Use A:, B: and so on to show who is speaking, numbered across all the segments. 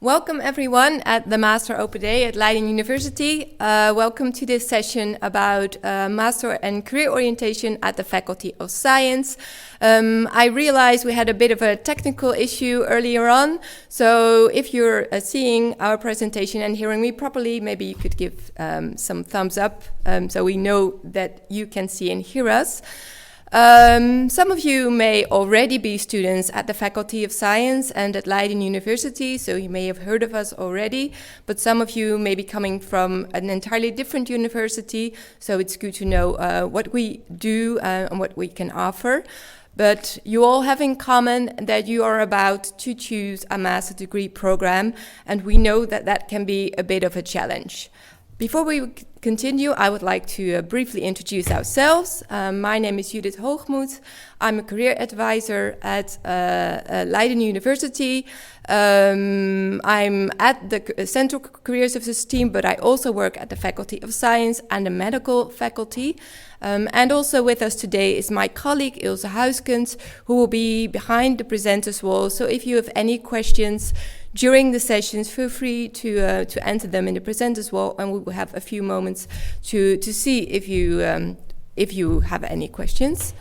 A: Welcome everyone at the Master Open Day at Leiden University. Welcome to this session about Master and Career Orientation at the Faculty of Science. I realized we had a bit of a technical issue earlier on, so if you're seeing our presentation and hearing me properly, maybe you could give some thumbs up so we know that you can see and hear us. Some of you may already be students at the Faculty of Science and at Leiden University, so you may have heard of us already, but some of you may be coming from an entirely different university, so it's good to know what we do and what we can offer. But you all have in common that you are about to choose a master's degree program, and we know that that can be a bit of a challenge. Before we continue, I would like to briefly introduce ourselves. My name is Judith Hoogmoed. I'm a career advisor at Leiden University. I'm at the Central Careers Office team, but I also work at the Faculty of Science and the Medical Faculty. And also with us today is my colleague Ilse Huiskens, who will be behind the presenters wall. So if you have any questions during the sessions, feel free to enter them in the presenters wall, and we will have a few moments to see if you have any questions.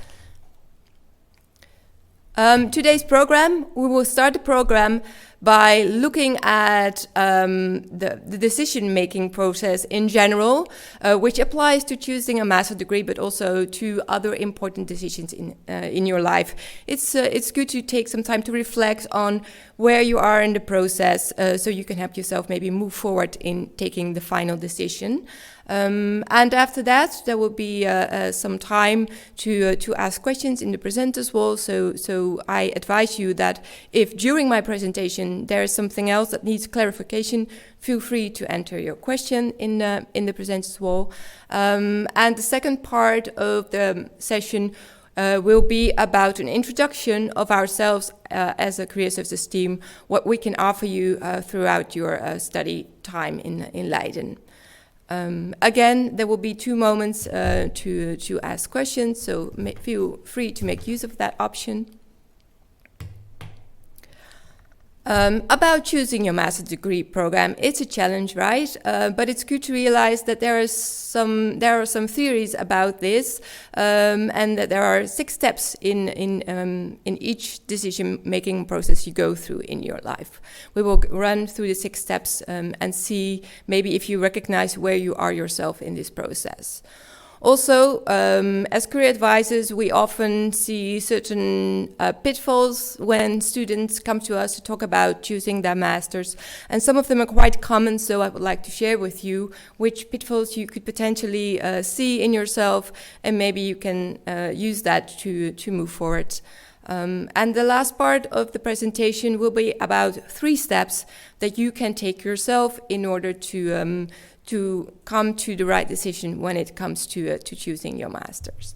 A: Today's program, we will start the program by looking at the decision-making process in general, which applies to choosing a master's degree, but also to other important decisions in your life. It's good to take some time to reflect on where you are in the process, so you can help yourself maybe move forward in taking the final decision. And after that, there will be some time to ask questions in the presenters wall. So I advise you that if during my presentation there is something else that needs clarification, feel free to enter your question in the presenters wall. And the second part of the session will be about an introduction of ourselves as a career services team, what we can offer you throughout your study time in Leiden. Again, there will be 2 moments to ask questions, so feel free to make use of that option. About choosing your master's degree program, it's a challenge, right? But it's good to realize that there are some theories about this, and that there are 6 steps in each decision-making process you go through in your life. We will run through the 6 steps and see maybe if you recognize where you are yourself in this process. Also, as career advisors, we often see certain pitfalls when students come to us to talk about choosing their masters, and some of them are quite common, so I would like to share with you which pitfalls you could potentially see in yourself, and maybe you can use that to move forward. And the last part of the presentation will be about 3 steps that you can take yourself in order to come to the right decision when it comes to choosing your masters.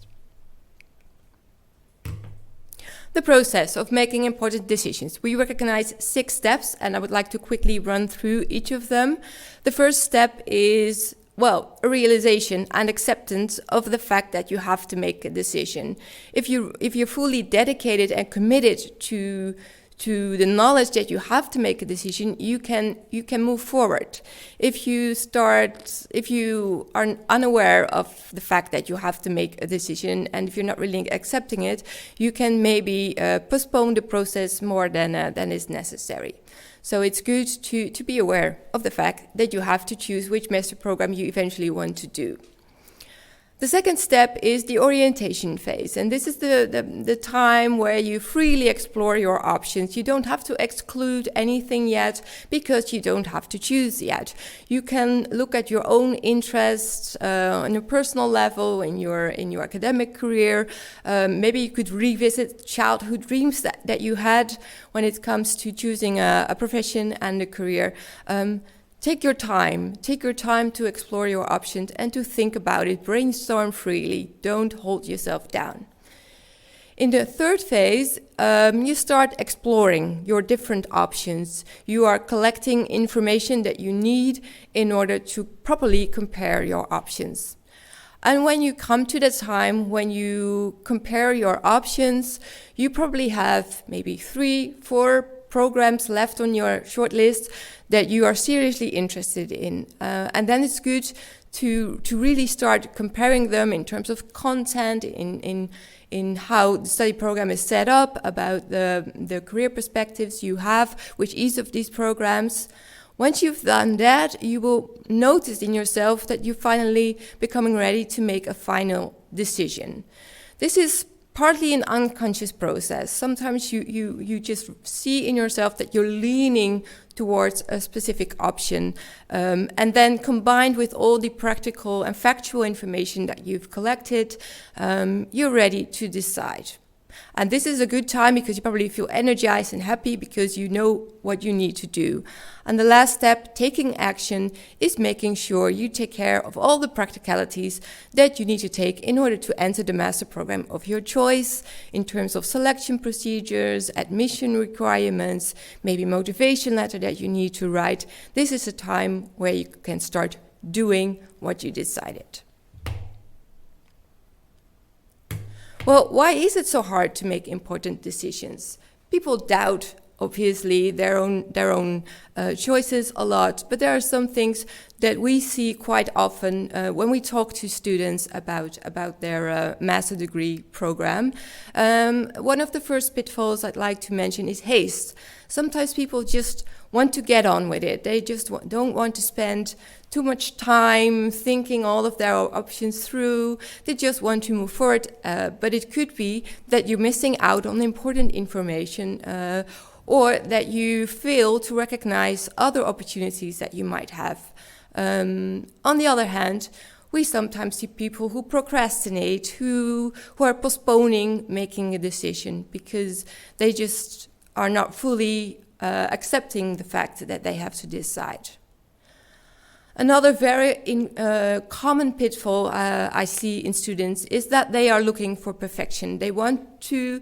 A: The process of making important decisions. We recognize 6 steps, and I would like to quickly run through each of them. The first step is, well, a realization and acceptance of the fact that you have to make a decision. If you're fully dedicated and committed to the knowledge that you have to make a decision, you can move forward. If you are unaware of the fact that you have to make a decision, and if you're not really accepting it, you can maybe postpone the process more than is necessary. So it's good to be aware of the fact that you have to choose which master program you eventually want to do. The second step is the orientation phase, and this is the time where you freely explore your options. You don't have to exclude anything yet because you don't have to choose yet. You can look at your own interests on a personal level in your academic career. Maybe you could revisit childhood dreams that you had when it comes to choosing a profession and a career. Take your time to explore your options and to think about it. Brainstorm freely, don't hold yourself down. In the third phase, you start exploring your different options. You are collecting information that you need in order to properly compare your options. And when you come to the time when you compare your options, you probably have maybe 3-4 programs left on your shortlist that you are seriously interested in. And then it's good to really start comparing them in terms of content, in how the study program is set up, about the career perspectives you have with each of these programs. Once you've done that, you will notice in yourself that you're finally becoming ready to make a final decision. This is partly an unconscious process. Sometimes you just see in yourself that you're leaning towards a specific option, and then combined with all the practical and factual information that you've collected, you're ready to decide. And this is a good time because you probably feel energized and happy because you know what you need to do. And the last step, taking action, is making sure you take care of all the practicalities that you need to take in order to enter the master program of your choice, in terms of selection procedures, admission requirements, maybe motivation letter that you need to write. This is a time where you can start doing what you decided. Well, why is it so hard to make important decisions? People doubt, obviously, their own choices a lot, but there are some things that we see quite often when we talk to students about their master degree program. One of the first pitfalls I'd like to mention is haste. Sometimes people just want to get on with it. They just don't want to spend too much time thinking all of their options through. They just want to move forward, but it could be that you're missing out on important information, or that you fail to recognize other opportunities that you might have. On the other hand, we sometimes see people who procrastinate, who are postponing making a decision because they just are not fully accepting the fact that they have to decide. Another very common pitfall I see in students is that they are looking for perfection. They want to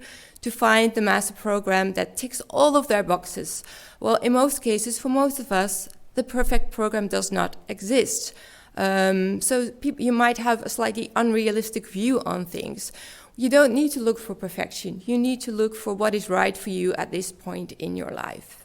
A: find the master program that ticks all of their boxes. Well, in most cases, for most of us, the perfect program does not exist. So you might have a slightly unrealistic view on things. You don't need to look for perfection. You need to look for what is right for you at this point in your life.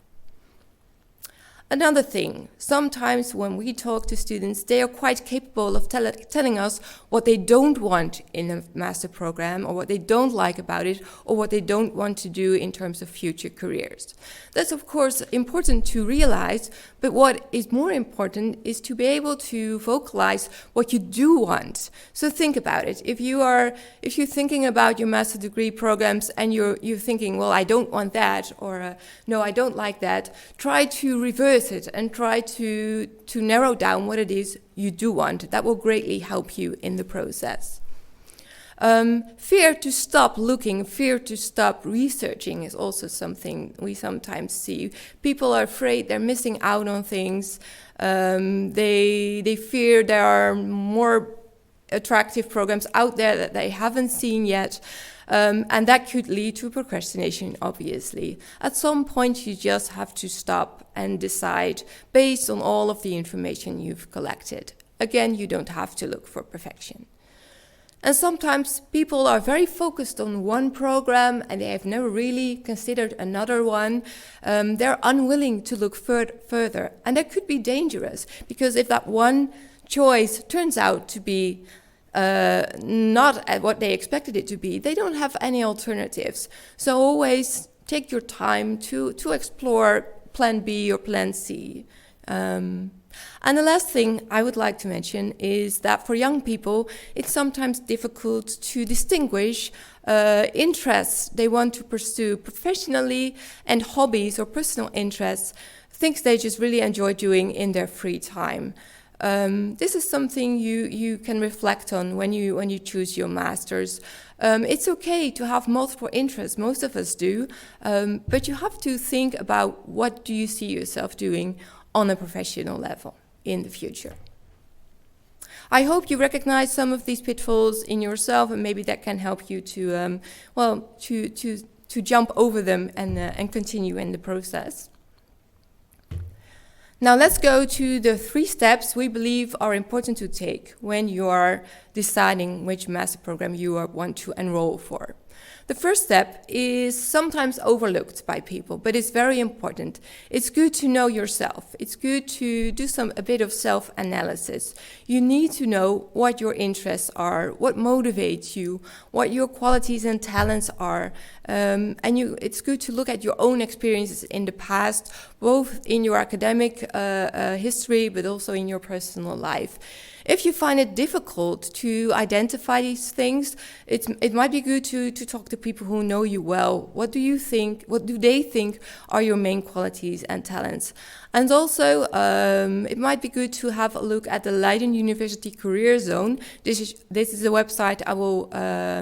A: Another thing, sometimes when we talk to students, they are quite capable of telling us what they don't want in a master program, or what they don't like about it, or what they don't want to do in terms of future careers. That's of course important to realize, but what is more important is to be able to vocalize what you do want. So think about it. If you're thinking about your master degree programs and you're thinking, well, I don't want that, or no, I don't like that, try to reverse it and try to narrow down what it is you do want. That will greatly help you in the process. Fear to stop looking, fear to stop researching is also something we sometimes see. People are afraid they're missing out on things. They fear there are more attractive programs out there that they haven't seen yet. And that could lead to procrastination, obviously. At some point, you just have to stop and decide based on all of the information you've collected. Again, you don't have to look for perfection. And sometimes people are very focused on one program and they have never really considered another one. They're unwilling to look further. And that could be dangerous, because if that one choice turns out to be not at what they expected it to be, they don't have any alternatives. So always take your time to explore plan B or plan C. And the last thing I would like to mention is that for young people, it's sometimes difficult to distinguish interests they want to pursue professionally and hobbies or personal interests, things they just really enjoy doing in their free time. This is something you can reflect on when you choose your masters. It's okay to have multiple interests, most of us do, but you have to think about what do you see yourself doing on a professional level in the future. I hope you recognize some of these pitfalls in yourself, and maybe that can help you to jump over them and continue in the process. Now let's go to the 3 steps we believe are important to take when you are deciding which master program you want to enroll for. The first step is sometimes overlooked by people, but it's very important. It's good to know yourself. It's good to do a bit of self-analysis. You need to know what your interests are, what motivates you, what your qualities and talents are. It's good to look at your own experiences in the past, both in your academic history, but also in your personal life. If you find it difficult to identify these things, it might be good to talk to people who know you well. What do you think? What do they think are your main qualities and talents? And also, it might be good to have a look at the Leiden University Career Zone. This is a website I will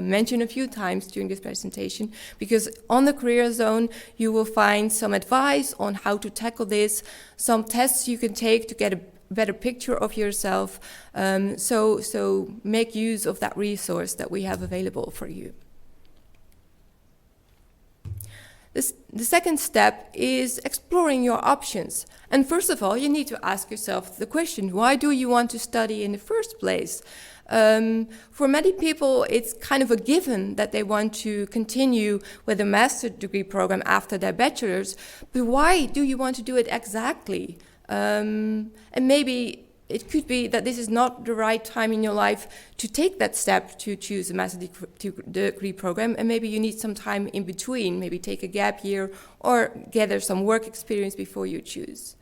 A: mention a few times during this presentation, because on the Career Zone you will find some advice on how to tackle this, some tests you can take to get a better picture of yourself. So make use of that resource that we have available for you. The second step is exploring your options. And first of all, you need to ask yourself the question, why do you want to study in the first place? For many people, it's kind of a given that they want to continue with a master's degree program after their bachelor's, but why do you want to do it exactly? And maybe it could be that this is not the right time in your life to take that step to choose a master's degree program, and maybe you need some time in between, maybe take a gap year or gather some work experience before you choose.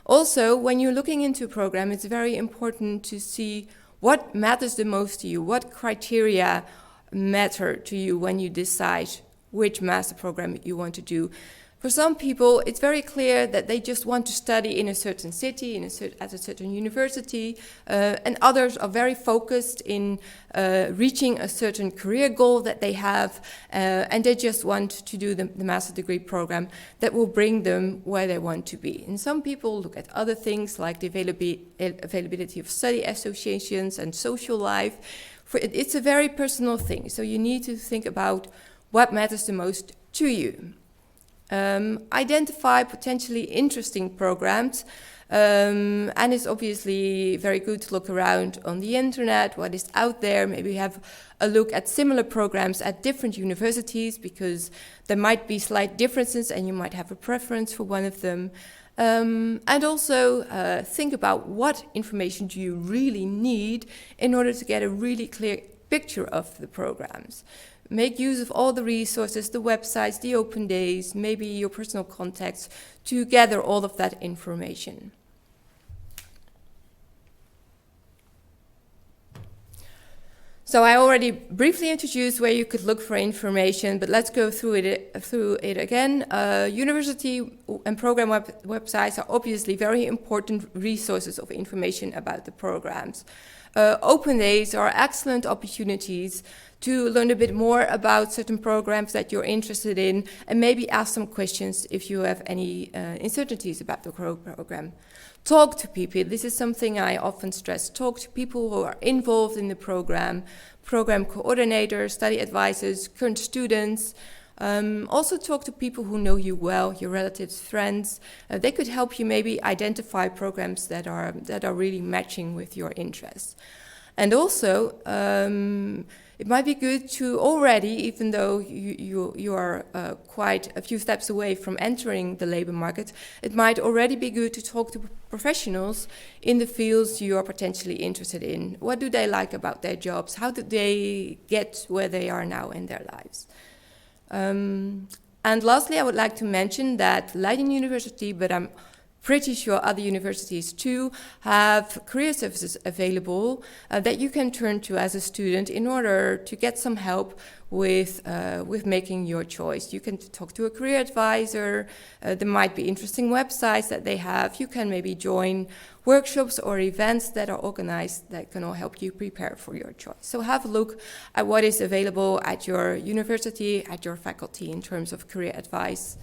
A: Also, when you're looking into a program, it's very important to see what matters the most to you, what criteria matter to you when you decide which master program you want to do. For some people, it's very clear that they just want to study in a certain city, at a certain university, and others are very focused in reaching a certain career goal that they have, and they just want to do the master's degree program that will bring them where they want to be. And some people look at other things like the availability of study associations and social life. It's a very personal thing, so you need to think about what matters the most to you. Identify potentially interesting programs, and it's obviously very good to look around on the internet, what is out there, maybe have a look at similar programs at different universities, because there might be slight differences and you might have a preference for one of them. And also think about what information do you really need in order to get a really clear picture of the programs. Make use of all the resources, the websites, the open days, maybe your personal contacts, to gather all of that information. So I already briefly introduced where you could look for information, but let's go through it again. University and program websites are obviously very important resources of information about the programs. Open days are excellent opportunities to learn a bit more about certain programs that you're interested in, and maybe ask some questions if you have any uncertainties about the program. Talk to people. This is something I often stress. Talk to people who are involved in the program coordinators, study advisors, current students. Also talk to people who know you well, your relatives, friends. They could help you maybe identify programs that are really matching with your interests. And also, it might be good to already, even though you are quite a few steps away from entering the labor market, it might already be good to talk to professionals in the fields you are potentially interested in. What do they like about their jobs? How did they get where they are now in their lives? And lastly, I would like to mention that Leiden University, but I'm pretty sure other universities too, have career services available that you can turn to as a student in order to get some help with making your choice. You can talk to a career advisor. There might be interesting websites that they have. You can maybe join workshops or events that are organized that can all help you prepare for your choice. So have a look at what is available at your university, at your faculty in terms of career advice.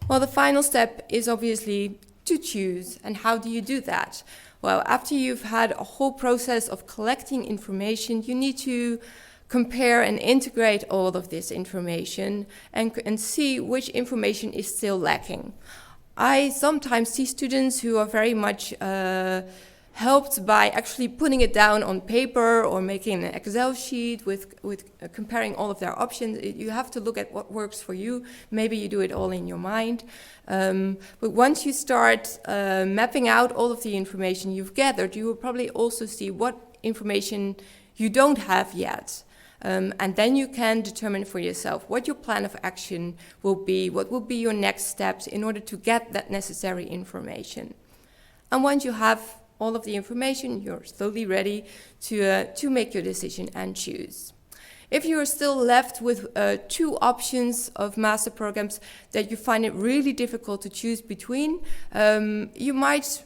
A: Well, the final step is obviously to choose. And how do you do that? Well, after you've had a whole process of collecting information, you need to compare and integrate all of this information and see which information is still lacking. I sometimes see students who are very much helped by actually putting it down on paper or making an Excel sheet with comparing all of their options. You have to look at what works for you. Maybe you do it all in your mind. But once you start mapping out all of the information you've gathered, you will probably also see what information you don't have yet. And then you can determine for yourself what your plan of action will be, what will be your next steps in order to get that necessary information. And once you have all of the information, you're slowly ready to make your decision and choose. If you are still left with 2 options of master programs that you find it really difficult to choose between, you might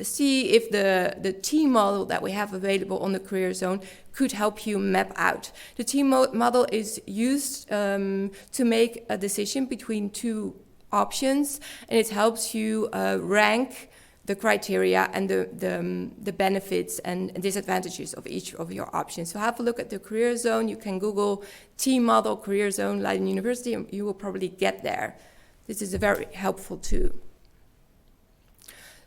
A: see if the team model that we have available on the Career Zone could help you map out. The team model is used to make a decision between 2 options, and it helps you rank the criteria and the benefits and disadvantages of each of your options. So have a look at the Career Zone. You can Google team model Career Zone Leiden University, and you will probably get there. This is a very helpful tool.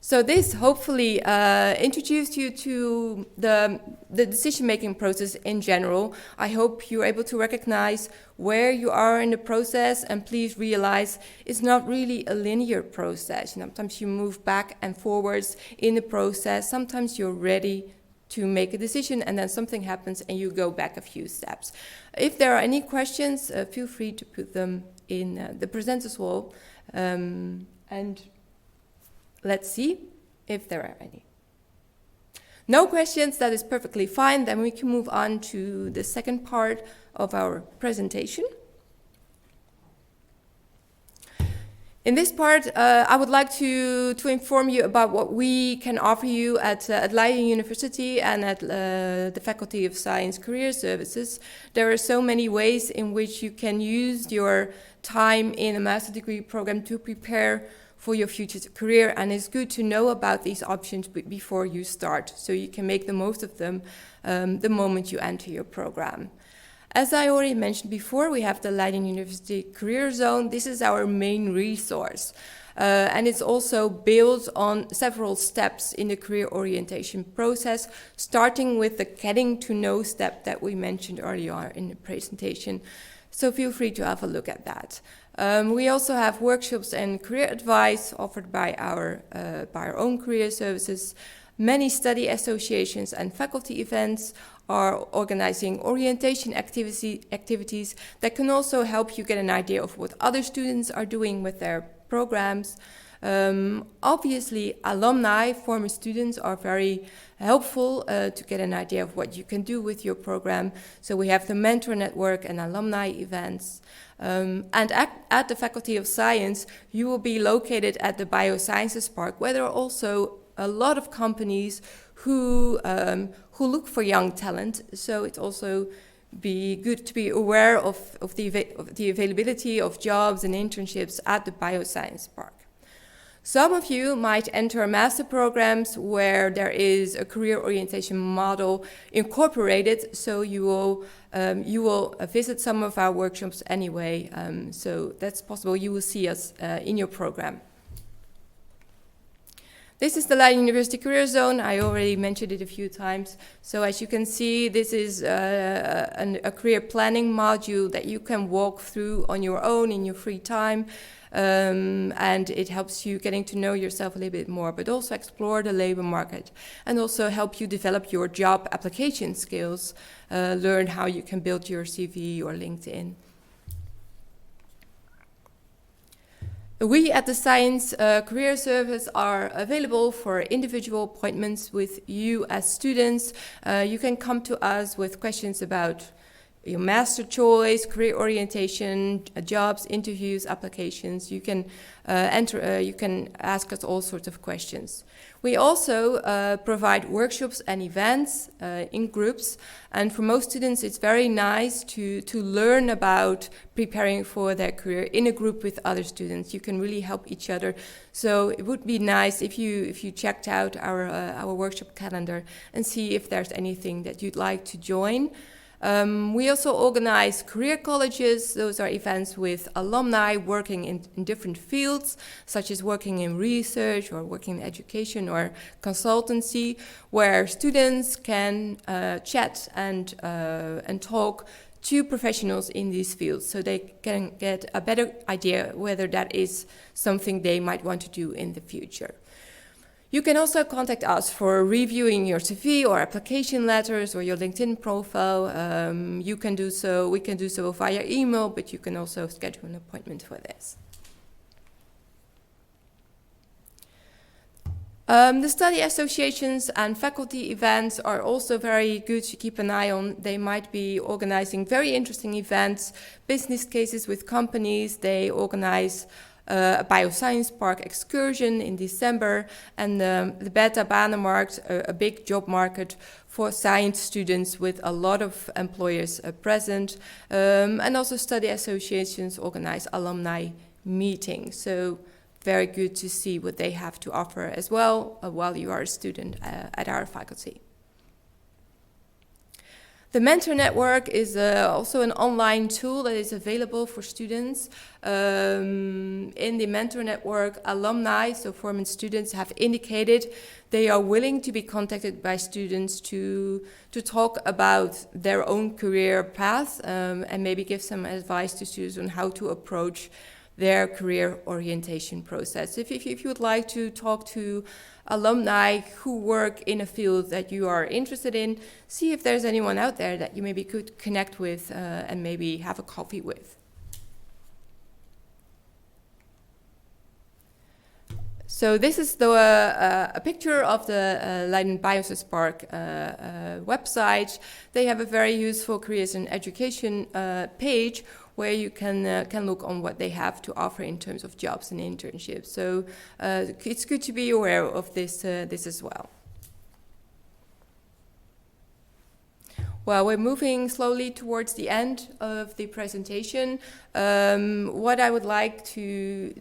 A: So this hopefully introduced you to the decision-making process in general. I hope you're able to recognize where you are in the process, and please realize it's not really a linear process. Sometimes you move back and forwards in the process. Sometimes you're ready to make a decision and then something happens and you go back a few steps. If there are any questions, feel free to put them in the presenters wall. And let's see if there are any. No questions, that is perfectly fine. Then we can move on to the second part of our presentation. In this part, I would like to inform you about what we can offer you at Leiden University and at the Faculty of Science Career Services. There are so many ways in which you can use your time in a master degree program to prepare for your future career, and it's good to know about these options before you start, so you can make the most of them the moment you enter your program. As I already mentioned before, we have the Leiden University Career Zone. This is our main resource, and it's also built on several steps in the career orientation process, starting with the getting to know step that we mentioned earlier in the presentation. So feel free to have a look at that. We also have workshops and career advice offered by our own career services. Many study associations and faculty events are organizing orientation activities that can also help you get an idea of what other students are doing with their programs. Obviously, alumni, former students, are very helpful to get an idea of what you can do with your program. So we have the mentor network and alumni events. And at the Faculty of Science, you will be located at the Biosciences Park, where there are also a lot of companies who look for young talent. So it's also be good to be aware of the availability of jobs and internships at the Bioscience Park. Some of you might enter master programs where there is a career orientation model incorporated, so you will visit some of our workshops anyway, so that's possible. You will see us in your program. This is the Leiden University Career Zone. I already mentioned it a few times. So as you can see, this is a career planning module that you can walk through on your own in your free time. And it helps you getting to know yourself a little bit more, but also explore the labor market and also help you develop your job application skills, learn how you can build your CV or LinkedIn. We at the Science Career Service are available for individual appointments with you as students. You can come to us with questions about your master choice, career orientation, jobs, interviews, applications. You can you can ask us all sorts of questions. We also provide workshops and events in groups, and for most students it's very nice to learn about preparing for their career in a group with other students. You can really help each other. So it would be nice if you checked out our workshop calendar and see if there's anything that you'd like to join. We also organize career colleges. Those are events with alumni working in different fields, such as working in research or working in education or consultancy, where students can chat and talk to professionals in these fields, so they can get a better idea whether that is something they might want to do in the future. You can also contact us for reviewing your CV or application letters or your LinkedIn profile. We can do so via email, but you can also schedule an appointment for this. The study associations and faculty events are also very good to keep an eye on. They might be organizing very interesting events, business cases with companies. They organize a bioscience park excursion in December, and the Beta Banenmarkt, a big job market for science students with a lot of employers present, and also study associations organize alumni meetings. So very good to see what they have to offer as well while you are a student at our faculty. The Mentor Network is also an online tool that is available for students. In the Mentor Network, alumni, so former students, have indicated they are willing to be contacted by students to talk about their own career path and maybe give some advice to students on how to approach their career orientation process. If you would like to talk to alumni who work in a field that you are interested in, see if there's anyone out there that you maybe could connect with and maybe have a coffee with. So this is a picture of the Leiden Bioscience Park website. They have a very useful careers and education page where you can look on what they have to offer in terms of jobs and internships. So it's good to be aware of this as well. Well, we're moving slowly towards the end of the presentation. What I would like to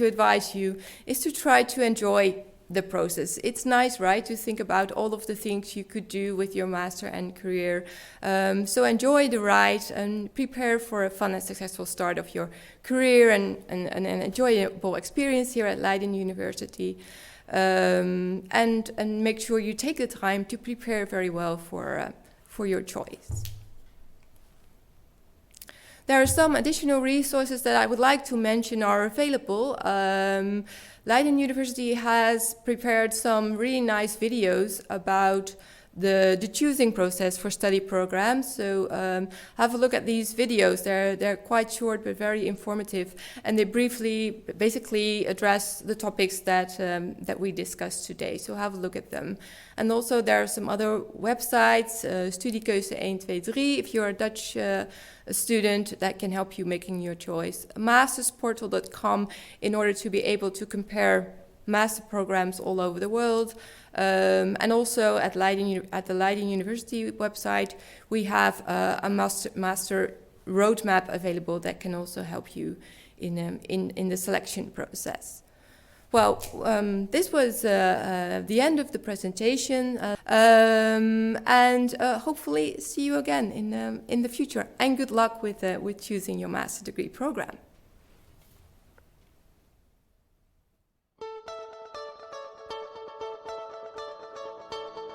A: advise you is to try to enjoy the process. It's nice, right, to think about all of the things you could do with your master and career. So enjoy the ride and prepare for a fun and successful start of your career and an enjoyable experience here at Leiden University. And make sure you take the time to prepare very well for your choice. There are some additional resources that I would like to mention are available. Leiden University has prepared some really nice videos about the choosing process for study programs. So have a look at these videos. They're quite short but very informative, and they basically address the topics that we discussed today. So have a look at them. And also there are some other websites, Studiekeuze 1, 2, 3, if you're a Dutch student, that can help you making your choice. Mastersportal.com in order to be able to compare master programs all over the world. And also at the Leiden University website, we have a master roadmap available that can also help you in the selection process. Well, this was the end of the presentation, and hopefully see you again in the future. And good luck with choosing your master degree program.